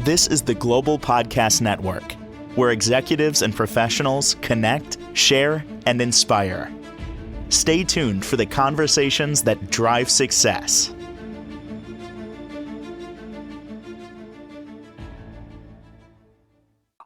This is the Global Podcast Network, where executives and professionals connect, share, and inspire. Stay tuned for the conversations that drive success.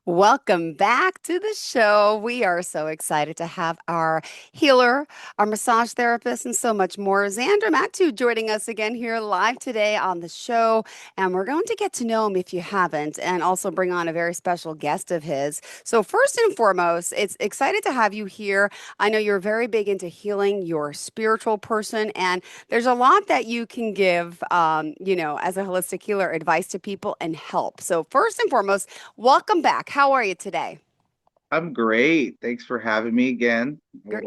Welcome back to the show. We are so excited to have our healer, our massage therapist, and so much more, Xander Matu, joining us again here live today on the show. And we're going to get to know him if you haven't, and also bring on a very special guest of his. So, first and foremost, it's excited to have you here. I know you're very big into healing, you're a spiritual person, and there's a lot that you can give, as a holistic healer, advice to people and help. So, first and foremost, welcome back. How are you today? I'm great. Thanks for having me again. Great.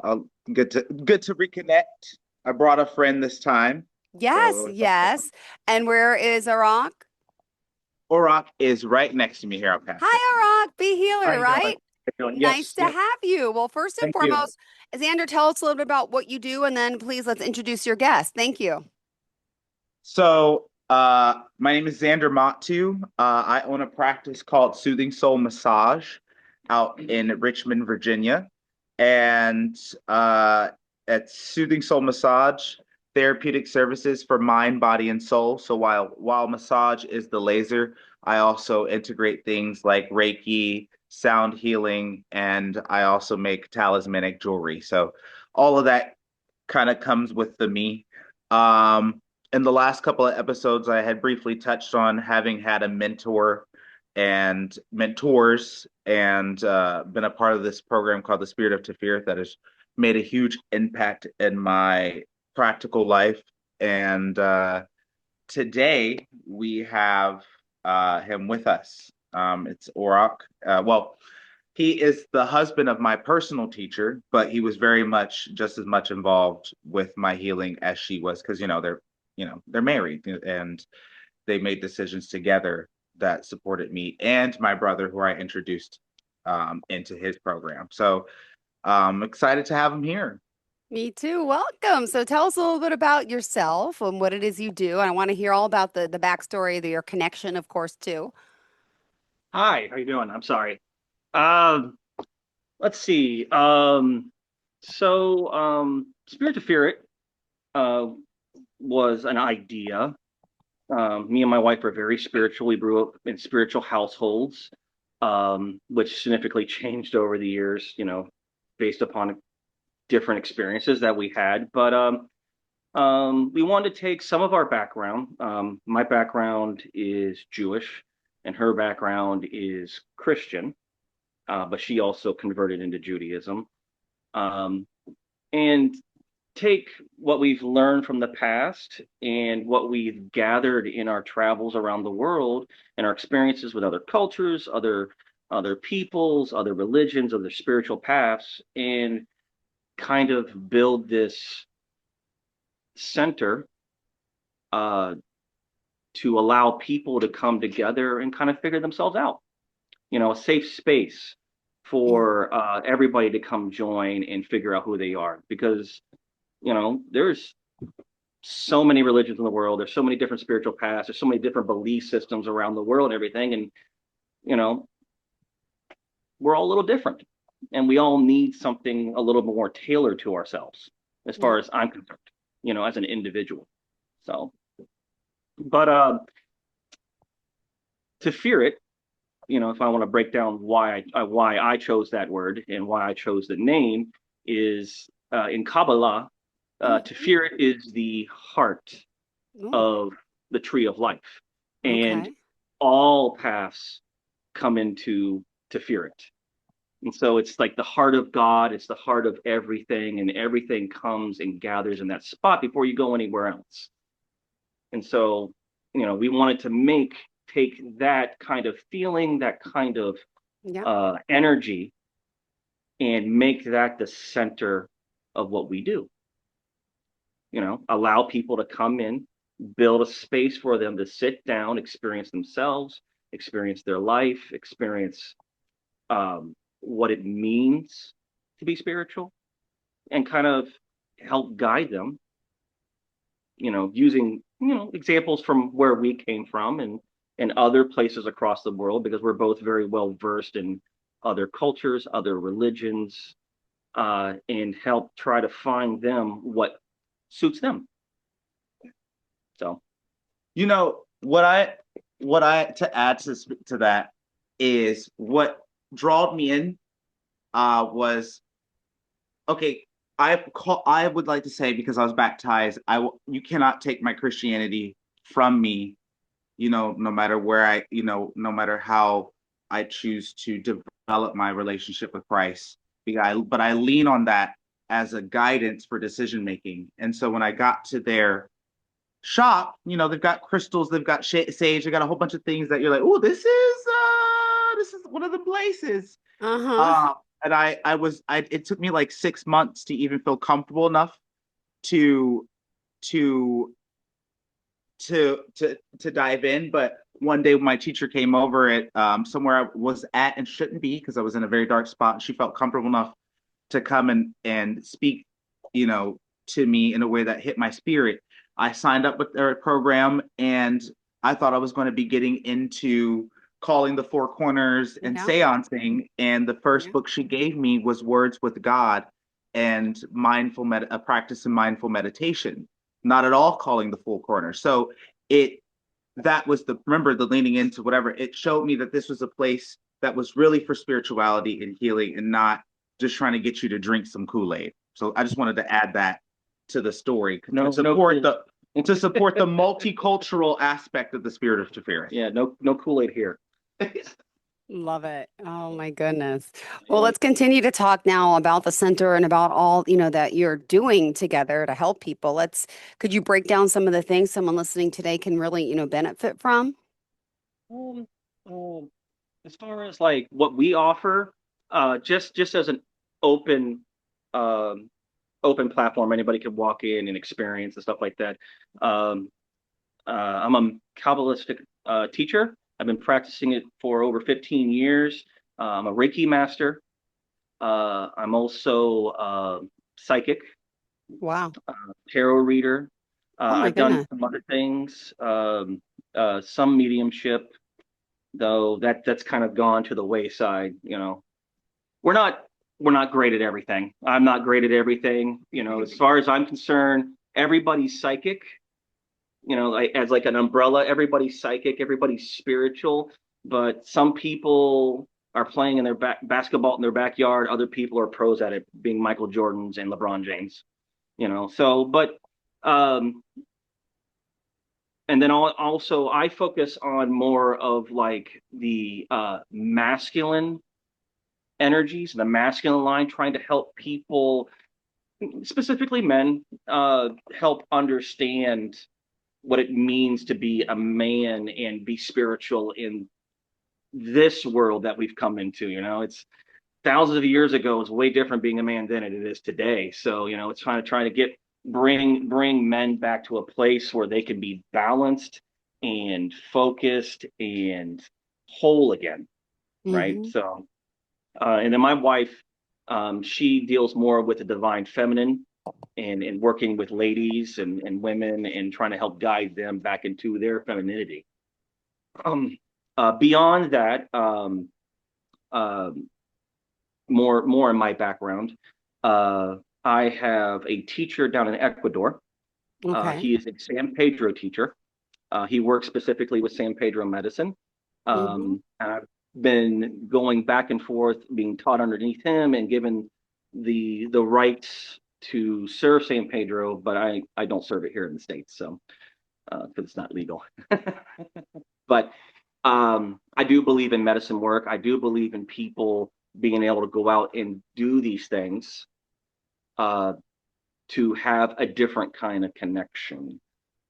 Well, good to reconnect. I brought a friend this time. Yes, So yes. And where is Arak? Orak is right next to me here. I'll pass it. Hi, Arak, be How healer, you doing? How right? you doing? Nice Yes, to yes. have you. Well, first and Thank you. foremost, Xander, tell us a little bit about what you do, and then please let's introduce your guest. Thank you. My name is Xander Matu. I own a practice called Soothing Soul Massage out in Richmond, Virginia. And at Soothing Soul Massage, therapeutic services for mind, body, and soul. So while massage is the laser, I also integrate things like Reiki, sound healing, and I also make talismanic jewelry. So all of that kind of comes with the me. In the last couple of episodes, I had briefly touched on having had a mentor and mentors and been a part of this program called the Spirit of Tefirith that has made a huge impact in my practical life. And today we have him with us. It's Orak. He is the husband of my personal teacher, but he was very much just as much involved with my healing as she was, because they're married and they made decisions together that supported me and my brother, who I introduced into his program. So I'm excited to have him here. Me too. Welcome. So tell us a little bit about yourself and what it is you do. I want to hear all about the backstory, your connection, of course, too. Hi, how you doing? I'm sorry. Um, let's see. Spirit to Fear It was an idea. Me and my wife are very spiritual. We grew up in spiritual households, which significantly changed over the years, based upon different experiences that we had. But we wanted to take some of our background. My background is Jewish, and her background is Christian, but she also converted into Judaism. Um, and take what we've learned from the past and what we've gathered in our travels around the world and our experiences with other cultures, other peoples, other religions, other spiritual paths, and kind of build this center uh, to allow people to come together and kind of figure themselves out. A safe space Mm. for everybody to come join and figure out who they are. Because, there's so many religions in the world. There's so many different spiritual paths. There's so many different belief systems around the world and everything. And, you know, we're all a little different. And we all need something a little more tailored to ourselves, as Yeah. far as I'm concerned, as an individual. So, but to fear it, if I want to break down why I chose that word and why I chose the name, is in Kabbalah, to Mhm. fear it is the heart Ooh, of the tree of life, and okay. all paths come into to fear it. And so it's like the heart of God, it's the heart of everything, and everything comes and gathers in that spot before you go anywhere else. And so, we wanted to take that kind of feeling, that kind of Yeah. energy, and make that the center of what we do. Allow people to come in, build a space for them to sit down, experience themselves, experience their life, experience what it means to be spiritual, and kind of help guide them, using, examples from where we came from, and in other places across the world because we're both very well versed in other cultures, other religions, and help try to find them what suits them. So, You know, what I to add to that is what drawed me in was okay. I would like to say, because I was baptized, you cannot take my Christianity from me, no matter where no matter how I choose to develop my relationship with Christ. But I lean on that as a guidance for decision making. And so when I got to their shop, they've got crystals, they've got sage, they got a whole bunch of things that you're like, oh, this is one of the places. Uh-huh. And it took me like 6 months to even feel comfortable enough to to to dive in. But one day my teacher came over at somewhere I was at and shouldn't be, because I was in a very dark spot, and she felt comfortable enough to come and speak, to me in a way that hit my spirit. I signed up with their program, and I thought I was going to be getting into calling the four corners and Yeah. seancing. And the first Yeah. book she gave me was Words with God and a practice in mindful meditation. Not at all calling the full corner. So it that was remember the leaning into whatever. It showed me that this was a place that was really for spirituality and healing, and not just trying to get you to drink some Kool-Aid. So I just wanted to add that to the story no cool. to support the multicultural aspect of the spirit of Teferi. Yeah, no Kool-Aid here. Love it. Oh my goodness. Well, Yeah. let's continue to talk now about the center and about all, that you're doing together to help people. Could you break down some of the things someone listening today can really, benefit from? Um, um, as far as like what we offer, just as an open, um, open platform, anybody can walk in and experience and stuff like that. Um, I'm a Kabbalistic teacher. I've been practicing it for over 15 years. I'm a Reiki master. I'm also psychic, Wow. tarot reader. Oh my I've done goodness. some other things, some mediumship, though that's kind of gone to the wayside. We're not we're not great at everything. I'm not great at everything. As far as I'm concerned, everybody's psychic. Like, as like an umbrella, everybody's psychic, everybody's spiritual, but some people are playing in their basketball in their backyard. Other people are pros at it, being Michael Jordans and LeBron James. So, but um, and then also I focus on more of like the masculine energies, the masculine line, trying to help people, specifically men, help understand what it means to be a man and be spiritual in this world that we've come into. It's thousands of years ago. It's way different being a man then than it is today. So it's trying to bring men back to a place where they can be balanced and focused and whole again, right? Hmm. So, and then my wife, she deals more with the divine feminine and working with ladies and women and trying to help guide them back into their femininity. Um, Beyond that, uh, more in my background, I have a teacher down in Ecuador. Okay. He is a San Pedro teacher. He works specifically with San Pedro medicine. Hmm. And I've been going back and forth, being taught underneath him and given the rights to serve San Pedro, but I don't serve it here in the States, so because it's not legal. But I do believe in medicine work. I do believe in people being able to go out and do these things uh, to have a different kind of connection.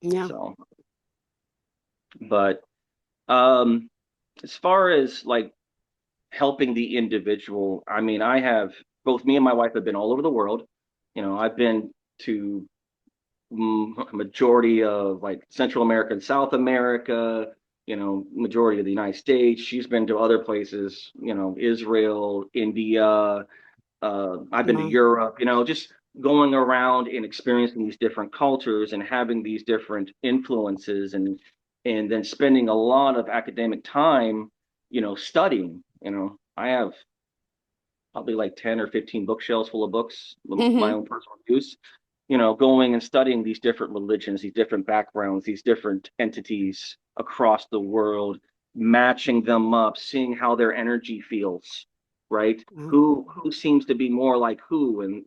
Yeah. So, but um, as far as like helping the individual, I mean, I have both me and my wife have been all over the world. I've been to a majority of like Central America and South America, majority of the United States. She's been to other places, Israel, India. I've been to Wow. Europe, just going around and experiencing these different cultures and having these different influences and then spending a lot of academic time, studying. I have probably like 10 or 15 bookshelves full of books, my own personal use, going and studying these different religions, these different backgrounds, these different entities across the world, matching them up, seeing how their energy feels, right? Wow. Who seems to be more like who, and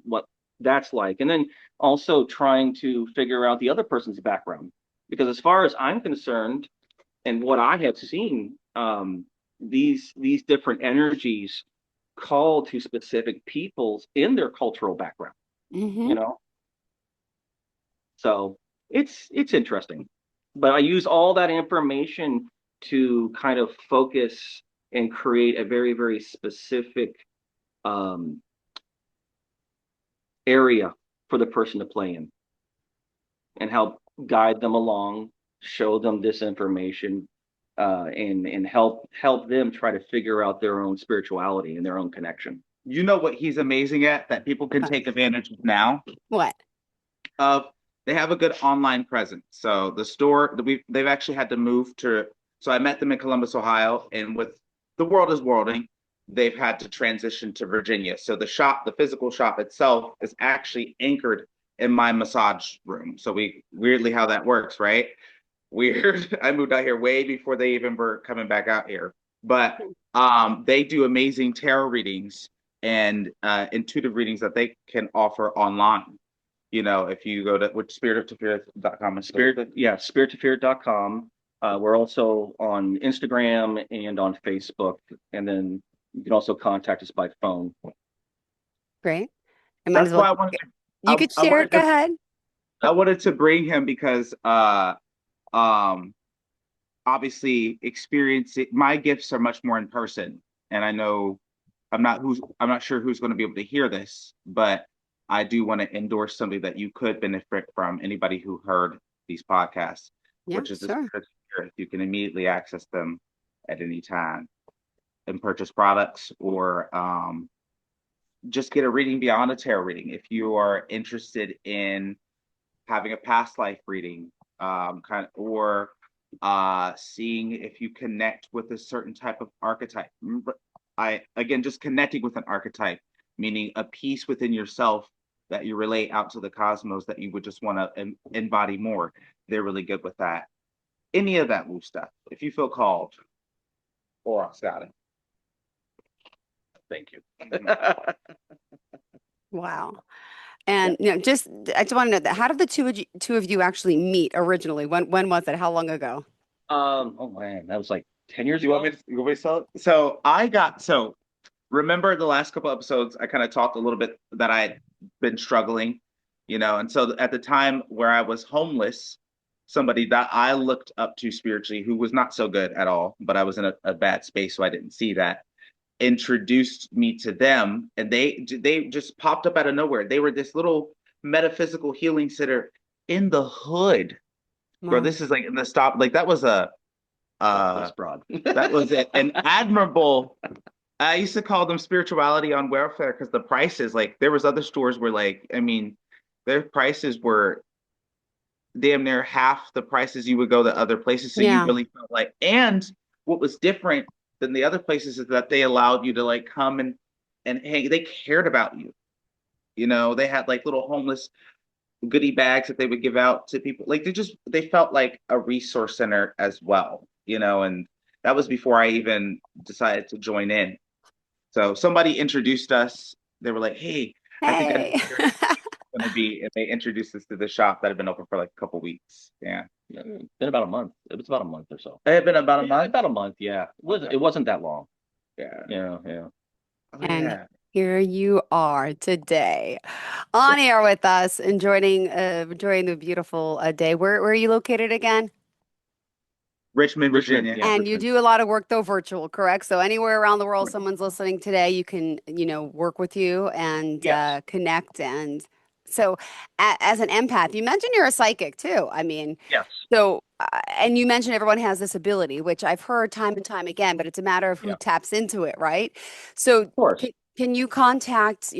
what that's like. And then also trying to figure out the other person's background. Because as far as I'm concerned, and what I have seen, these different energies call to specific peoples in their cultural background, Mm-hmm. you know. So it's interesting. But I use all that information to kind of focus and create a very, very specific um, area for the person to play in and help guide them along, show them this information, and help them try to figure out their own spirituality and their own connection. You know what he's amazing at that people can take advantage of now? What? Of They have a good online presence. So the store they've actually had to move to. So I met them in Columbus, Ohio, and with the world is worlding, they've had to transition to Virginia. So the physical shop itself, is actually anchored in my massage room. So we weirdly how that works, right? Weird. I moved out here way before they even were coming back out here. But they do amazing tarot readings and intuitive readings that they can offer online. If you go to spiritofteferis.com and spiritofear.com. We're also on Instagram and on Facebook, and then you can also contact us by phone. Great. I might That's as well. why I wanted to, You could share it. Go ahead. I wanted to bring him because obviously experiencing my gifts are much more in person, and I know I'm not sure who's going to be able to hear this, but I do want to endorse something that you could benefit from, anybody who heard these podcasts, Yeah, which is sure. you can immediately access them at any time and purchase products, or just get a reading beyond a tarot reading. If you are interested in having a past life reading, or seeing if you connect with a certain type of archetype. Again, just connecting with an archetype, meaning a piece within yourself that you relate out to the cosmos that you would just want to embody more. They're really good with that. Any of that woo stuff, if you feel called. Or Scotty. Thank you. Wow. And I just want to know that how did the two of you actually meet originally? When was it? How long ago? Oh man, that was like 10 years You ago. want me to tell it? So remember the last couple episodes, I kind of talked a little bit that I had been struggling, and so at the time where I was homeless, somebody that I looked up to spiritually, who was not so good at all, but I was in a bad space, so I didn't see that, introduced me to them, and they just popped up out of nowhere. They were this little metaphysical healing center in the hood. Bro, Wow. this is like in the stop, like that was That's broad. that was an admirable. I used to call them spirituality on welfare because the prices, like there was other stores where their prices were damn near half the prices you would go to other places. So you Yeah. really felt like, and what was different than the other places is that they allowed you to like come and hey, they cared about you. They had like little homeless goodie bags that they would give out to people. Like they felt like a resource center as well, and that was before I even decided to join in. So somebody introduced us. They were like, "Hey, I think I know Hey. where it's going to be," and they introduced us to the shop that had been open for like a couple weeks. Yeah, Been about a month. It was about a month or so. it had been about a month. About a month, yeah. It wasn't that long. Yeah, Yeah. oh, And yeah. here you are today on air with us, enjoying the beautiful day. Where are you located again? Richmond, Virginia. Yeah, And you Richmond. do a lot of work though virtual, correct? So anywhere around the world, someone's listening today, you can, work with you and Yes. connect. And so, as an empath, you mentioned you're a psychic too. I mean, Yes. so and you mentioned everyone has this ability, which I've heard time and time again, but it's a matter of who Yeah. taps into it, right? So, Of course. can you contact,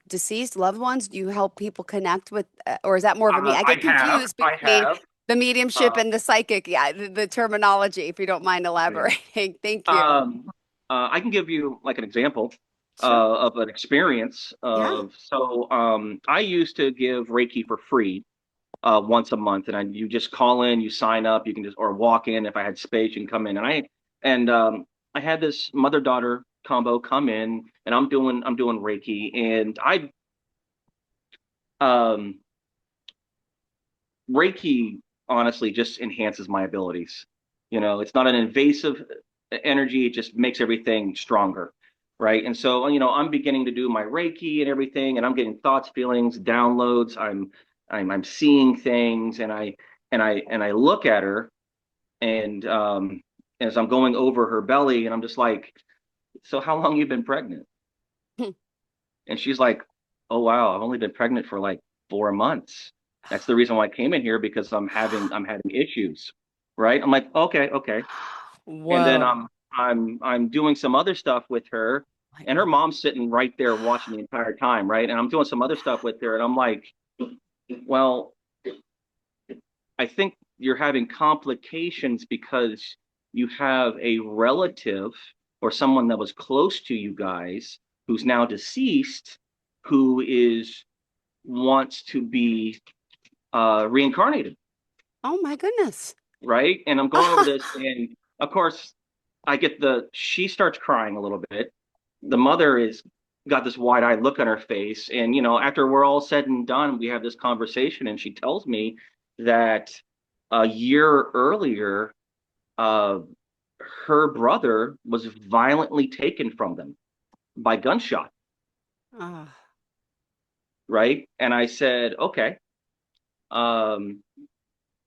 deceased loved ones? Do you help people connect with, or is that more of a me? I I get have. confused I between have. The mediumship and the psychic, yeah, the terminology, if you don't mind Yeah. elaborating. Thank you. Um, I can give you like an example Sure. of an experience Yeah. of I used to give Reiki for free once a month, and you just call in, you sign up, you can just or walk in if I had space, you can come in, and I had this mother daughter combo come in, and I'm doing Reiki, and I um Reiki honestly just enhances my abilities. It's not an invasive energy, it just makes everything stronger. Right. And so, I'm beginning to do my Reiki and everything, and I'm getting thoughts, feelings, downloads. I'm seeing things, and I look at her, and as I'm going over her belly, and I'm just like, so how long you been pregnant? And she's like, oh wow, I've only been pregnant for like 4 months. That's the reason why I came in here, because I'm having issues. Right. I'm like, okay, okay. And then Whoa. I'm doing some other stuff with her, My and her goodness. mom's sitting right there watching the entire time, right? And I'm doing some other stuff with her, and I'm like, well, I think you're having complications because you have a relative or someone that was close to you guys who's now deceased, who is wants to be reincarnated, Oh my goodness. right? And I'm going over this, and of course, she starts crying a little bit. The mother is got this wide-eyed look on her face, and after we're all said and done, we have this conversation, and she tells me that a year earlier, uh, her brother was violently taken from them by gunshot, Ah, right? And I said, okay. Um,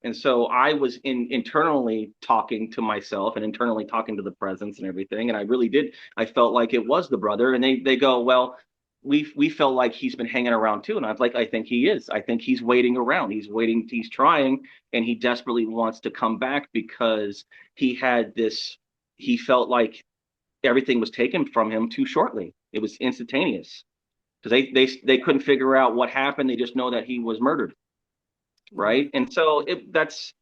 And so I was internally talking to myself and internally talking to the presence and everything. And I really did. I felt like it was the brother. And they go, well, we felt like he's been hanging around too. And I was like, I think he is. I think he's waiting around. He's waiting. He's trying, and he desperately wants to come back because he had this. He felt like everything was taken from him too shortly. It was instantaneous because they couldn't figure out what happened. They just know that he was murdered, wow. right? And so that's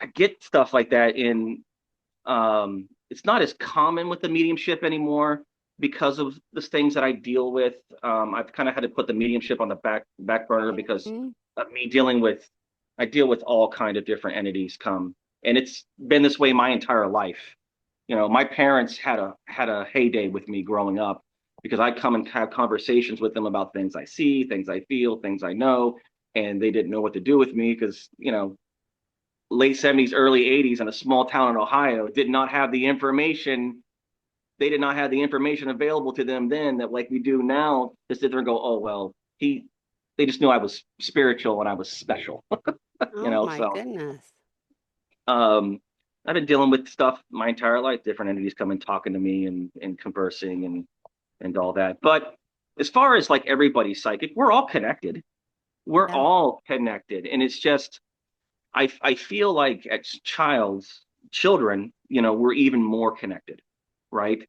I get stuff like that in it's not as common with the mediumship anymore because of the things that I deal with. I've kind of had to put the mediumship on the back burner because Mhm. of me dealing with I deal with all kind of different entities come, and it's been this way my entire life. My parents had a heyday with me growing up because I come and have conversations with them about things I see, things I feel, things I know, and they didn't know what to do with me because late 70s, early 80s in a small town in Ohio did not have the information. They did not have the information available to them then that like we do now to sit there and go, oh, well, they just knew I was spiritual and I was special, Oh my So goodness. um, I've been dealing with stuff my entire life, different entities coming talking to me and conversing and all that. But as far as like everybody's psychic, we're all connected. We're Yeah. all connected. And it's just I feel like as children, we're even more connected, right?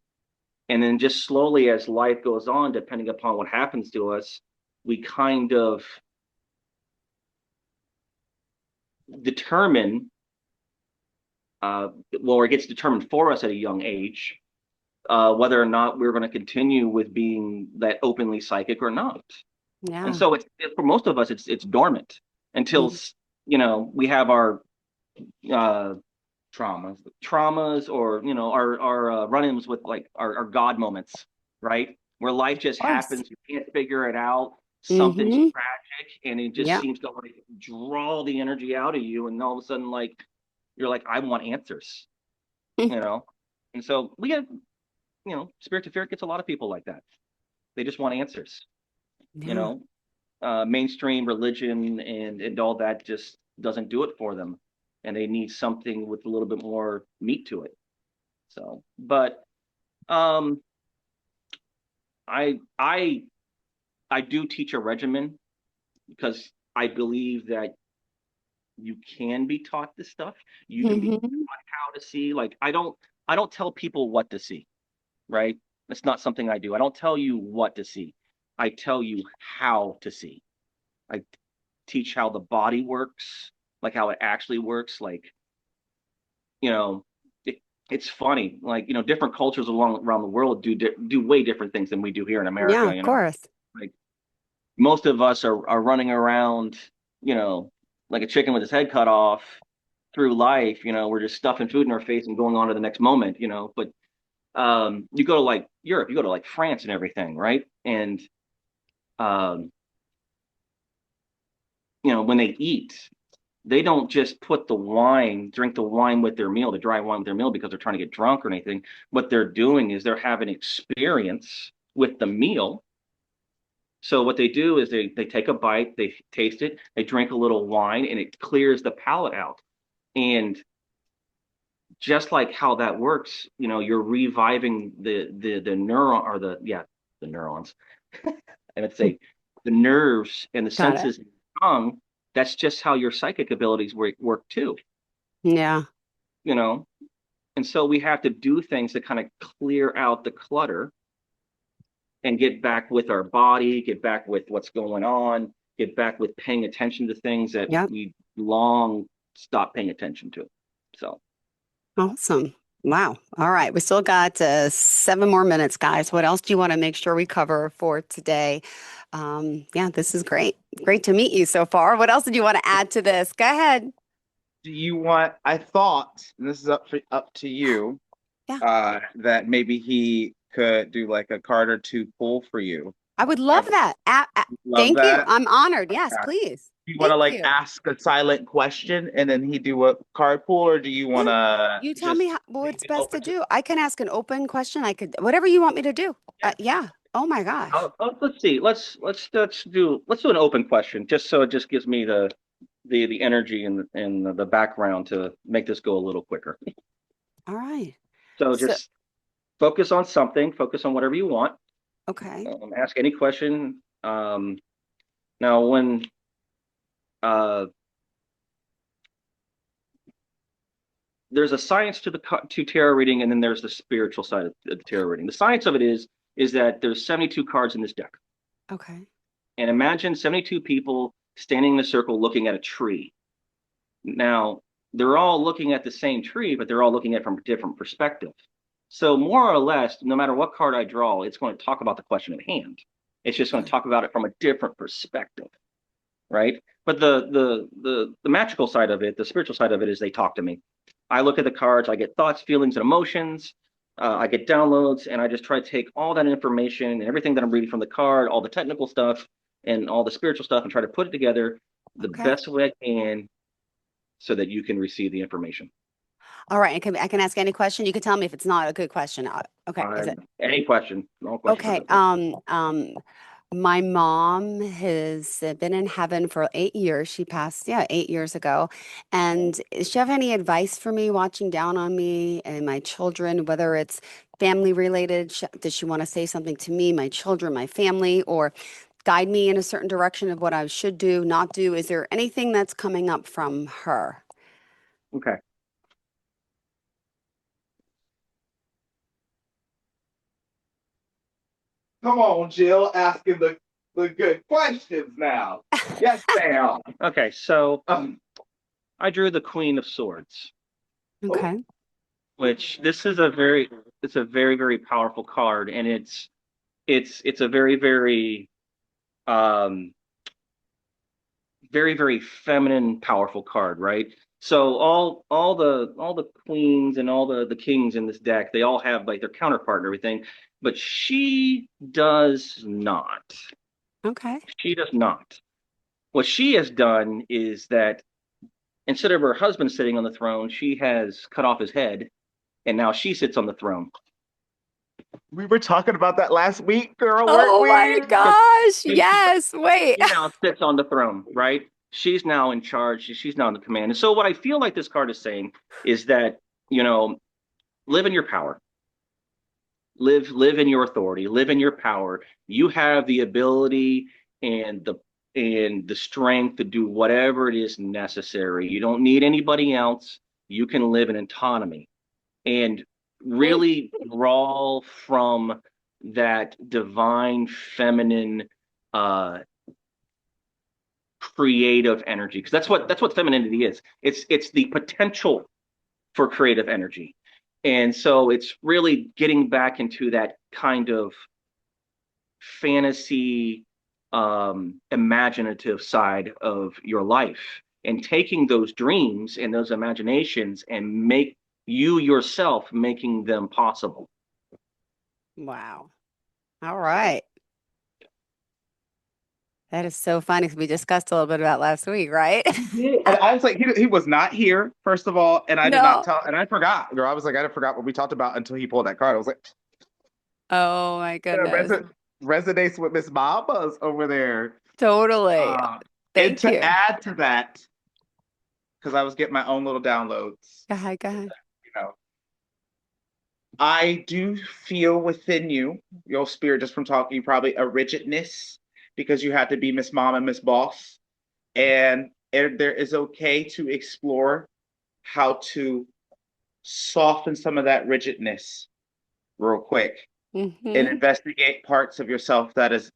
And then just slowly as life goes on, depending upon what happens to us, we kind of determine, well, it gets determined for us at a young age, whether or not we're going to continue with being that openly psychic or not. And Yeah. so for most of us, it's dormant until Mhm. we have our uh, traumas, or our run-ins with like our God moments, right? Where life just Of course. happens, you can't figure it out, something's Mm-hmm. tragic, and it just Yeah. seems to like draw the energy out of you, and all of a sudden, like you're like, I want answers, you know. And so we get, Spirit to Fear gets a lot of people like that. They just want answers, you Yeah. know. Mainstream religion and all that just doesn't do it for them, and they need something with a little bit more meat to it. So, but um, I I do teach a regimen because I believe that you can be taught this stuff. You can be Mm-hmm. taught how to see. Like I don't tell people what to see, right? It's not something I do. I don't tell you what to see. I tell you how to see. I teach how the body works. like how it actually works. Like, you know, it's funny. Like, different cultures around the world do way different things than we do here in Yeah, America. of course. Like most of us are running around, you know, like a chicken with his head cut off through life. We're just stuffing food in our face and going on to the next moment. But you go to like Europe, you go to like France and everything, right? And um, when they eat, they don't just drink the wine with their meal, the dry wine with their meal because they're trying to get drunk or anything. What they're doing is they're having experience with the meal. So what they do is they take a bite, they taste it, they drink a little wine, and it clears the palate out. And just like how that works, you're reviving the neuron or the neurons. I would say the nerves and the Got it. senses in your tongue. That's just how your psychic abilities work too. Yeah. You know, and so we have to do things to kind of clear out the clutter and get back with our body, get back with what's going on, get back with paying attention to things that Yep. we long stopped paying attention to. So, Awesome. Wow. All right. We still got 7 more minutes, guys. What else do you want to make sure we cover for today? Yeah, this is great. Great to meet you so far. What else did you want to add to this? Go ahead. Do you want? I thought, and this is up to you, Yeah, that maybe he could do like a card or two pull for you. I would I love would that. love Thank you. that. I'm honored. Yes, Okay. please. Do you want to Thank like you. ask a silent question and then he do a card pull, or do you want Yeah. to You tell me just leave what's it best to open to? do. I can ask an open question. I could, whatever you want me to do. Yeah. Yeah. Oh my gosh. let's see. Let's do an open question, just so it just gives me the energy and the background to make this go a little quicker. All right. So So, just focus on something. Focus on whatever you want. okay. Ask any question. Now, when uh, there's a science to tarot reading, and then there's the spiritual side of the tarot reading. The science of it is that there's 72 cards in this deck, Okay. and imagine 72 people standing in a circle looking at a tree. Now, they're all looking at the same tree, but they're all looking at it from a different perspective. So more or less, no matter what card I draw, it's going to talk about the question at hand. It's just going to Okay. talk about it from a different perspective, right? But the magical side of it, the spiritual side of it, is they talk to me. I look at the cards, I get thoughts, feelings, and emotions. I get downloads, and I just try to take all that information and everything that I'm reading from the card, all the technical stuff and all the spiritual stuff, and try to put it together the Okay. best way I can so that you can receive the information. All right. I can ask any question. You can tell me if it's not a good question. Okay. Is Uh, it? any question? All questions are Okay. good. My mom has been in heaven for 8 years. She passed, yeah, 8 years ago. And does she have any advice for me watching down on me and my children, whether it's family related? Does she want to say something to me, my children, my family, or guide me in a certain direction of what I should do, not do? Is there anything that's coming up from her? Okay. Come on, Jill, asking the good questions now. Yes, ma'am. Okay. So Um, I drew the Queen of Swords, oh, Okay. which it's a very, very powerful card, and it's a very, very um very, very feminine, powerful card, right? So all the queens and all the kings in this deck, they all have like their counterpart and everything, but she does not. Okay. She does not. What she has done is that instead of her husband sitting on the throne, she has cut off his head, and now she sits on the throne. we were talking about that last week, girl, weren't Oh my we? gosh. She Yes. Wait. now sits on the throne, right? She's now in charge. She's now in the command. And so what I feel like this card is saying is that, you know, live in your power. Live in your authority, live in your power. You have the ability and the strength to do whatever it is necessary. You don't need anybody else. You can live in autonomy and Mm, really draw from that divine feminine uh creative energy, because that's what femininity is. It's the potential for creative energy. And so it's really getting back into that kind of fantasy, imaginative side of your life, and taking those dreams and those imaginations and make you yourself making them possible. Wow. All right. That is so funny 'cause we discussed a little bit about last week, right? Yeah. And I was like, he was not here, first of all, and I did not No. tell, and I forgot. Girl, I was like, I forgot what we talked about until he pulled that card. I was like, Oh my goodness. resonates with Miss Mama's over there. Totally. And Thank to you. add to that, because I was getting my own little downloads, Go ahead, go ahead. you know, I do feel within you, your spirit, just from talking, probably a rigidness because you had to be Miss Mom and Miss Boss. And there is okay to explore how to soften some of that rigidness real quick and Mm-hmm. investigate parts of yourself that is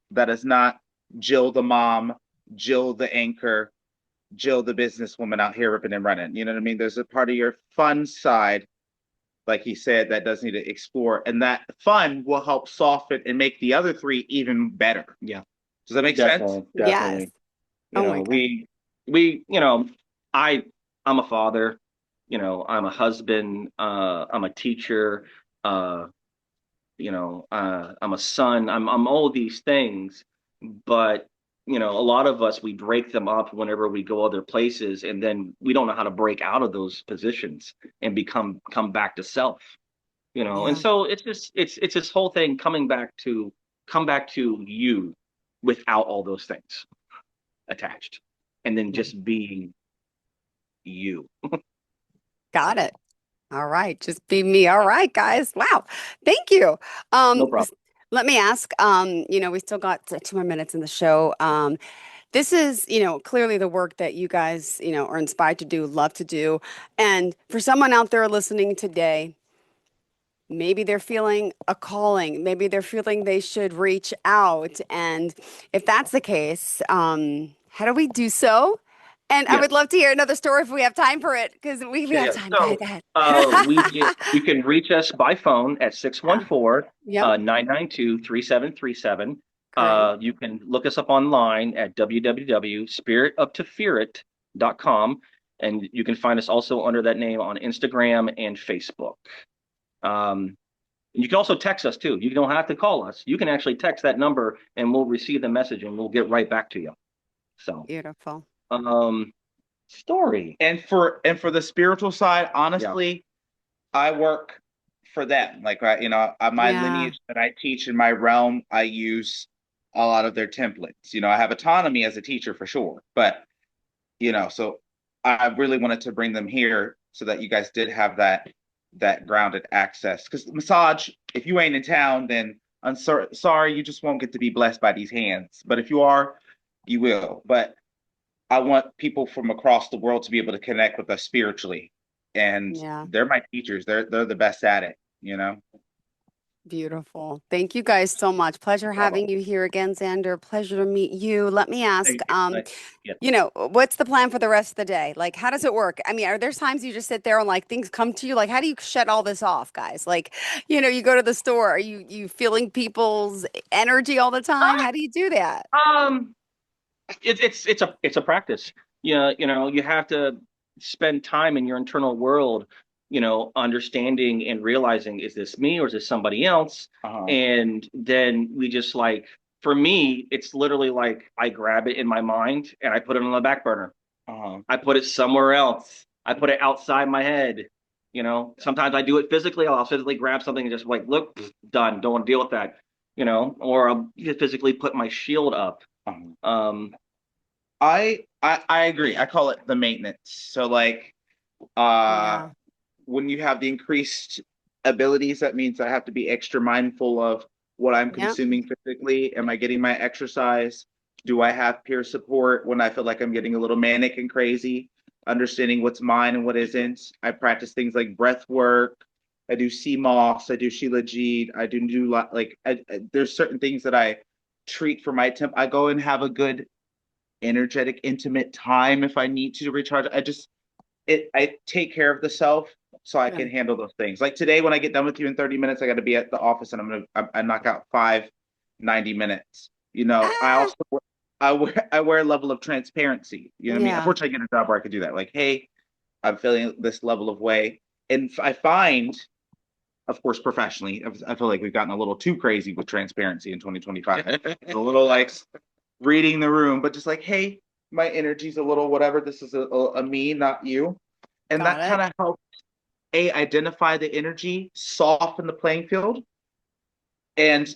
not Jill the mom, Jill the anchor, Jill the businesswoman out here ripping and running. You know what I mean? There's a part of your fun side, like he said, that does need to explore, and that fun will help soften and make the other three even better. Yeah, Does that make sense? definitely, Yes. definitely. You Oh my know, God. I'm a father, I'm a husband, I'm a teacher, uh, I'm a son, I'm all these things, but a lot of us, we break them up whenever we go other places, and then we don't know how to break out of those positions and come back to self. And Yeah. so it's this whole thing, come back to you without all those things attached, and then Yeah. just being you. Got it. All right. Just be me. All right, guys. Wow. Thank you. No This, problem. let me ask, we still got 2 more minutes in the show. This is, clearly the work that you guys, are inspired to do, love to do. And for someone out there listening today, maybe they're feeling a calling, maybe they're feeling they should reach out. And if that's the case, how do we do so? And I Yes. would love to hear another story if we have time for it, because we Yeah, have yeah. time. Go ahead, So go ahead. you can reach us by phone at Yeah. 614 Yep. 992 3737. Great. You can look us up online at www.spirituptofearit.com, and you can find us also under that name on Instagram and Facebook. Um, you can also text us too. You don't have to call us. You can actually text that number and we'll receive the message and we'll get right back to you. So, Beautiful. um, story. And for the spiritual side, Yeah. honestly, I work for them. Like, my Yeah. lineage that I teach in my realm, I use a lot of their templates. I have autonomy as a teacher for sure, but so I really wanted to bring them here so that you guys did have that grounded access. Because massage, if you ain't in town, then I'm sorry, you just won't get to be blessed by these hands. But if you are, you will. But I want people from across the world to be able to connect with us spiritually, and Yeah. they're my teachers. They're the best at it. Beautiful. Thank you guys so much. Pleasure Bravo. having you here again, Xander. Pleasure to meet you. Let me ask, Thank you. Yeah. what's the plan for the rest of the day? Like, how does it work? I mean, are there times you just sit there and like things come to you? Like, how do you shut all this off, guys? Like, you go to the store. Are you feeling people's energy all the time? How do you do that? Um, it's a practice. You have to spend time in your internal world, understanding and realizing, is this me or is this somebody else? Uh-huh. And then we just like, for me, it's literally like I grab it in my mind and I put it on the back burner. Uh-huh. I put it somewhere else. I put it outside my head. Sometimes I do it physically. I'll physically grab something and just like, look, done. Don't want to deal with that. Or I'll physically put my shield up. Uh-huh. Um, I agree. I call it the maintenance. So like Yeah. when you have the increased abilities, that means I have to be extra mindful of what I'm Yep. consuming physically. Am I getting my exercise? Do I have peer support when I feel like I'm getting a little manic and crazy? Understanding what's mine and what isn't. I practice things like breath work. I do CMOS. I do Sheila Jeed. I there's certain things that I treat for my temp. I go and have a good energetic, intimate time if I need to recharge. I take care of the self so I can handle those things. Like today, when I get done with you in 30 minutes, I got to be at the office and I knock out 90 minutes. Ah, I wear a level of transparency. You know what I mean? yeah, Unfortunately, I get a job where I could do that. Like, hey, I'm feeling this level of way. And I find, of course, professionally, I feel like we've gotten a little too crazy with transparency in 2025. A little like reading the room, but just like, hey, my energy's a little whatever. This is a me, not you. And got that it. kind of helps identify the energy, soften the playing field, and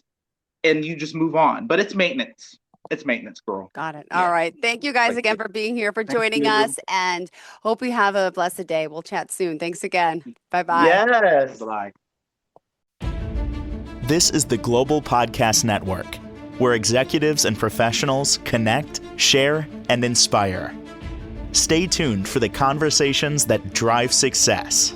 you just move on. But it's maintenance. It's maintenance, girl. Got it. All Yeah. right. Thank you guys Like, again for being here, for thank joining you. us, and hope you have a blessed day. We'll chat soon. Thanks again. Bye-bye. Yes. Bye. This is the Global Podcast Network, where executives and professionals connect, share, and inspire. Stay tuned for the conversations that drive success.